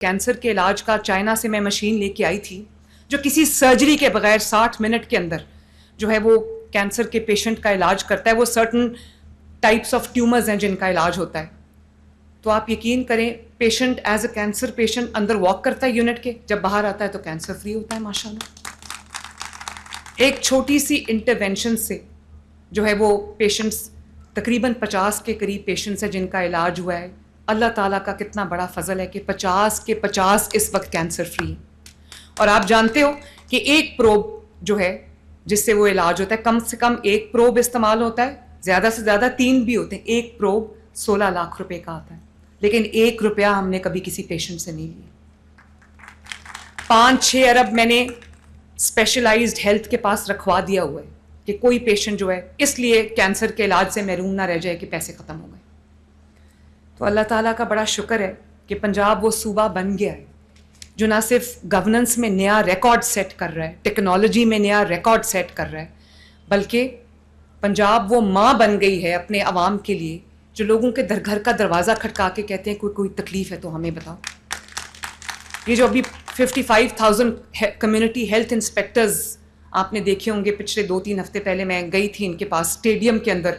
Cancer کے علاج کا چائنا سے میں مشین لے کے آئی تھی جو کسی سرجری کے بغیر 60 منٹ کے اندر جو ہے وہ کینسر کے پیشنٹ کا علاج کرتا ہے. وہ سرٹن ٹائپس آف ٹیومرز ہیں جن کا علاج ہوتا ہے. تو آپ یقین کریں patient as a cancer patient another walk کرتا ہے یونٹ کے, جب باہر آتا ہے تو کینسر فری ہوتا ہے ماشاءاللہ. ایک چھوٹی سی انٹرونشن سے جو ہے وہ پیشنٹس تقریباً 50 کے قریب پیشنٹس ہیں جن کا علاج ہوا ہے. اللہ تعالیٰ کا کتنا بڑا فضل ہے کہ 50 کے 50 اس وقت کینسر فری ہیں. اور آپ جانتے ہو کہ ایک پروب جو ہے جس سے وہ علاج ہوتا ہے, کم سے کم ایک پروب استعمال ہوتا ہے, زیادہ سے زیادہ 3 بھی ہوتے ہیں. ایک پروب 16 لاکھ روپے کا آتا ہے, لیکن 1 روپیہ ہم نے کبھی کسی پیشنٹ سے نہیں لیا. 5-6 ارب میں نے اسپیشلائزڈ ہیلتھ کے پاس رکھوا دیا ہوا ہے کہ کوئی پیشنٹ جو ہے اس لیے کینسر کے علاج سے محروم نہ رہ جائے کہ پیسے ختم ہو گئے. تو اللہ تعالیٰ کا بڑا شکر ہے کہ پنجاب وہ صوبہ بن گیا ہے جو نہ صرف گورننس میں نیا ریکارڈ سیٹ کر رہا ہے, ٹیکنالوجی میں نیا ریکارڈ سیٹ کر رہا ہے, بلکہ پنجاب وہ ماں بن گئی ہے اپنے عوام کے لیے جو لوگوں کے گھر کا دروازہ کھٹکا کے کہتے ہیں کوئی تکلیف ہے تو ہمیں بتاؤ. یہ جو ابھی 55,000 کمیونٹی ہیلتھ انسپیکٹرز آپ نے دیکھے ہوں گے, پچھلے 2-3 ہفتے پہلے میں گئی تھی ان کے پاس اسٹیڈیم کے اندر,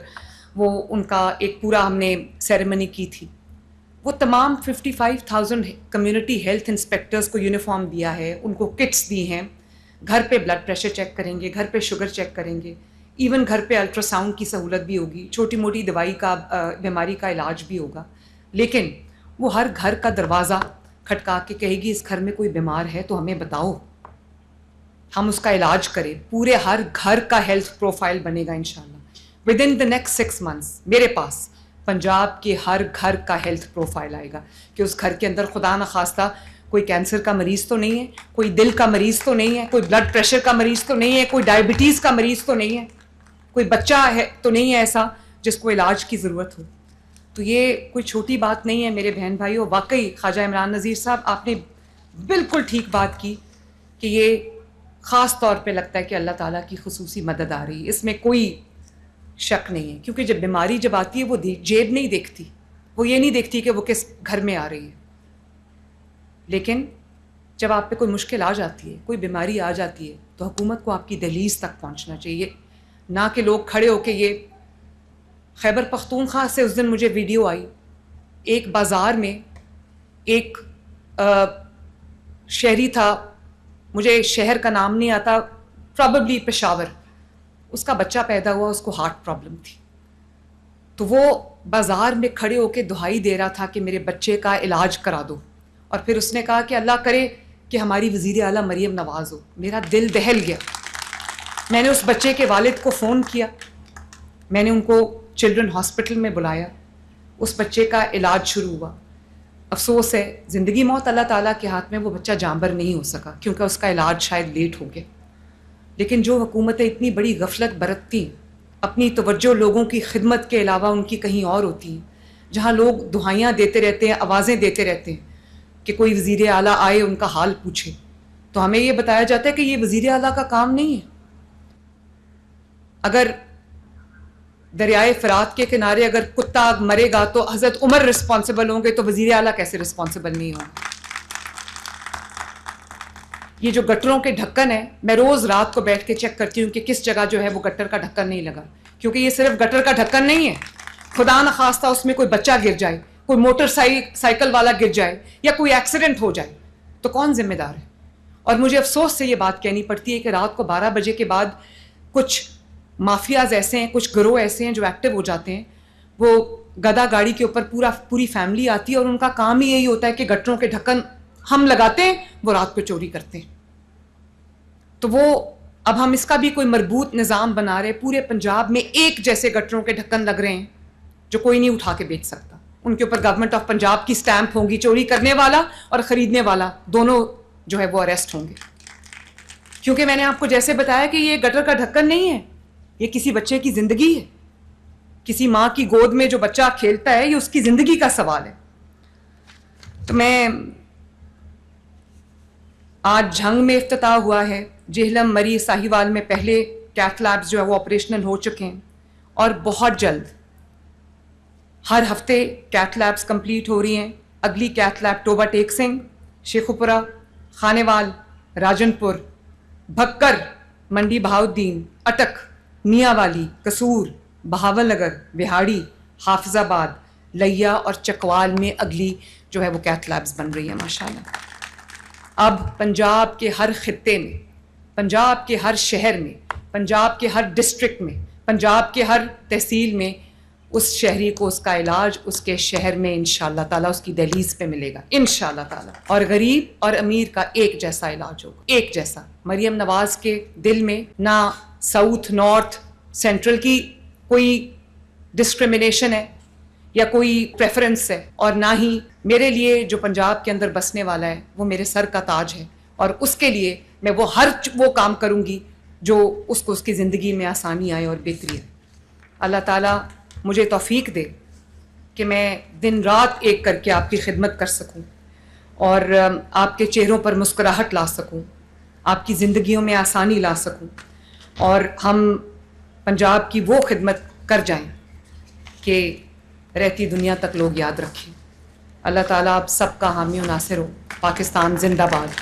وہ ان کا ایک پورا ہم نے سیریمنی کی تھی. وہ تمام 55,000 کمیونٹی ہیلتھ انسپیکٹرز کو یونیفارم دیا ہے, ان کو کٹس دی ہیں, گھر پہ بلڈ پریشر چیک کریں گے, گھر پہ شوگر چیک کریں گے, ایون گھر پہ الٹرا ساؤنڈ کی سہولت بھی ہوگی, چھوٹی موٹی دوائی کا بیماری کا علاج بھی ہوگا. لیکن وہ ہر گھر کا دروازہ کھٹکا کے کہے گی اس گھر میں کوئی بیمار ہے تو ہمیں بتاؤ, ہم اس کا علاج کریں. پورے ہر گھر کا ہیلتھ پروفائل بنے گا انشاءاللہ. ودن دا نیکسٹ 6 months میرے پاس پنجاب کے ہر گھر کا ہیلتھ پروفائل آئے گا کہ اس گھر کے اندر خدا نخواستہ کوئی کینسر کا مریض تو نہیں ہے, کوئی دل کا مریض تو نہیں ہے, کوئی بلڈ پریشر کا مریض تو نہیں ہے, کوئی ڈائبٹیز کا مریض تو نہیں ہے, کوئی بچہ ہے تو نہیں ہے ایسا جس کو علاج کی ضرورت ہو. تو یہ کوئی چھوٹی بات نہیں ہے میرے بہن بھائیوں. واقعی خواجہ عمران نذیر صاحب آپ نے بالکل ٹھیک بات کی کہ یہ خاص طور پہ لگتا ہے کہ اللہ تعالیٰ کی خصوصی مدد آ رہی ہے, اس میں کوئی شک نہیں ہے. کیونکہ جب بیماری جب آتی ہے وہ جیب نہیں دیکھتی, وہ یہ نہیں دیکھتی کہ وہ کس گھر میں آ رہی ہے. لیکن جب آپ پہ کوئی مشکل آ جاتی ہے, کوئی بیماری آ جاتی ہے, تو حکومت کو آپ کی دہلیز تک پہنچنا چاہیے, نہ کہ لوگ کھڑے ہو کے. یہ خیبر پختونخوا سے اس دن مجھے ویڈیو آئی, ایک بازار میں ایک شہری تھا, مجھے شہر کا نام نہیں آتا, پرابیبلی پشاور, اس کا بچہ پیدا ہوا, اس کو ہارٹ پرابلم تھی. تو وہ بازار میں کھڑے ہو کے دہائی دے رہا تھا کہ میرے بچے کا علاج کرا دو. اور پھر اس نے کہا کہ اللہ کرے کہ ہماری وزیر اعلیٰ مریم نواز ہو. میرا دل دہل گیا. میں نے اس بچے کے والد کو فون کیا, میں نے ان کو چلڈرن ہاسپٹل میں بلایا, اس بچے کا علاج شروع ہوا. افسوس ہے زندگی موت اللہ تعالیٰ کے ہاتھ میں, وہ بچہ جانبر نہیں ہو سکا کیونکہ اس کا علاج شاید لیٹ ہو گیا. لیکن جو حکومتیں اتنی بڑی غفلت برتتی, اپنی توجہ لوگوں کی خدمت کے علاوہ ان کی کہیں اور ہوتی ہیں, جہاں لوگ دعائیاں دیتے رہتے ہیں, آوازیں دیتے رہتے ہیں کہ کوئی وزیر اعلیٰ آئے ان کا حال پوچھے, تو ہمیں یہ بتایا جاتا ہے کہ یہ وزیر اعلیٰ کا کام نہیں ہے. اگر دریائے فرات کے کنارے اگر کتا مرے گا تو حضرت عمر رسپانسبل ہوں گے, تو وزیر اعلیٰ کیسے رسپانسبل نہیں ہوں گے؟ یہ جو گٹروں کے ڈھکن ہے, میں روز رات کو بیٹھ کے چیک کرتی ہوں کہ کس جگہ جو ہے وہ گٹر کا ڈھکن نہیں لگا, کیونکہ یہ صرف گٹر کا ڈھکن نہیں ہے. خدا نخواستہ اس میں کوئی بچہ گر جائے, کوئی موٹر سائیکل والا گر جائے, یا کوئی ایکسیڈنٹ ہو جائے, تو کون ذمہ دار ہے؟ اور مجھے افسوس سے یہ بات کہنی پڑتی ہے کہ رات کو 12 بجے کے بعد کچھ مافیاز ایسے ہیں, کچھ گروہ ایسے ہیں جو ایکٹیو ہو جاتے ہیں. وہ گدا گاڑی کے اوپر پوری فیملی آتی ہے, اور ان کا کام ہی یہی ہوتا ہے کہ گٹروں کے ڈھکن ہم لگاتے ہیں, وہ رات کو چوری کرتے ہیں. تو وہ اب ہم اس کا بھی کوئی مربوط نظام بنا رہے, پورے پنجاب میں ایک جیسے گٹروں کے ڈھکن لگ رہے ہیں جو کوئی نہیں اٹھا کے بیچ سکتا. ان کے اوپر گورنمنٹ آف پنجاب کی سٹیمپ ہوگی, چوری کرنے والا اور خریدنے والا دونوں جو ہے وہ اریسٹ ہوں گے. کیونکہ میں نے آپ کو جیسے بتایا کہ یہ گٹر کا ڈھکن نہیں ہے, یہ کسی بچے کی زندگی ہے. کسی ماں کی گود میں جو بچہ کھیلتا ہے, یہ اس کی زندگی کا سوال ہے. تو میں آج جھنگ میں افتتاح ہوا ہے, جہلم, مری, ساہیوال میں پہلے کیتھ لیبز جو ہے وہ آپریشنل ہو چکے ہیں, اور بہت جلد ہر ہفتے کیتھ لیبز کمپلیٹ ہو رہی ہیں. اگلی کیتھ لیب ٹوبہ ٹیک سنگھ, شیخوپورہ، خانیوال، راجنپور، بھکر، منڈی بہاؤدین، اٹک، میاں والی، قصور، بہاول نگر، وہاڑی، حافظ آباد، لیا اور چکوال میں اگلی جو ہے وہ کیتھ لیبز بن رہی ہیں ماشاءاللہ۔ اب پنجاب کے ہر خطے میں، پنجاب کے ہر شہر میں، پنجاب کے ہر ڈسٹرکٹ میں، پنجاب کے ہر تحصیل میں اس شہری کو اس کا علاج اس کے شہر میں انشاءاللہ تعالیٰ اس کی دہلیز پہ ملے گا انشاءاللہ تعالیٰ، اور غریب اور امیر کا ایک جیسا علاج ہوگا، ایک جیسا۔ مریم نواز کے دل میں نہ ساؤتھ، نارتھ، سینٹرل کی کوئی ڈسکرمنیشن ہے یا کوئی پریفرنس ہے، اور نہ ہی میرے لیے جو پنجاب کے اندر بسنے والا ہے وہ میرے سر کا تاج ہے، اور اس کے لیے میں وہ کام کروں گی جو اس کو اس کی زندگی میں آسانی آئے اور بہتری ہے۔ اللہ تعالیٰ مجھے توفیق دے کہ میں دن رات ایک کر کے آپ کی خدمت کر سکوں اور آپ کے چہروں پر مسکراہٹ لا سکوں، آپ کی زندگیوں میں آسانی لا سکوں، اور ہم پنجاب کی وہ خدمت کر جائیں کہ رہتی دنیا تک لوگ یاد رکھیں۔ اللہ تعالیٰ آپ سب کا حامی و ناصر ہو۔ پاکستان زندہ باد۔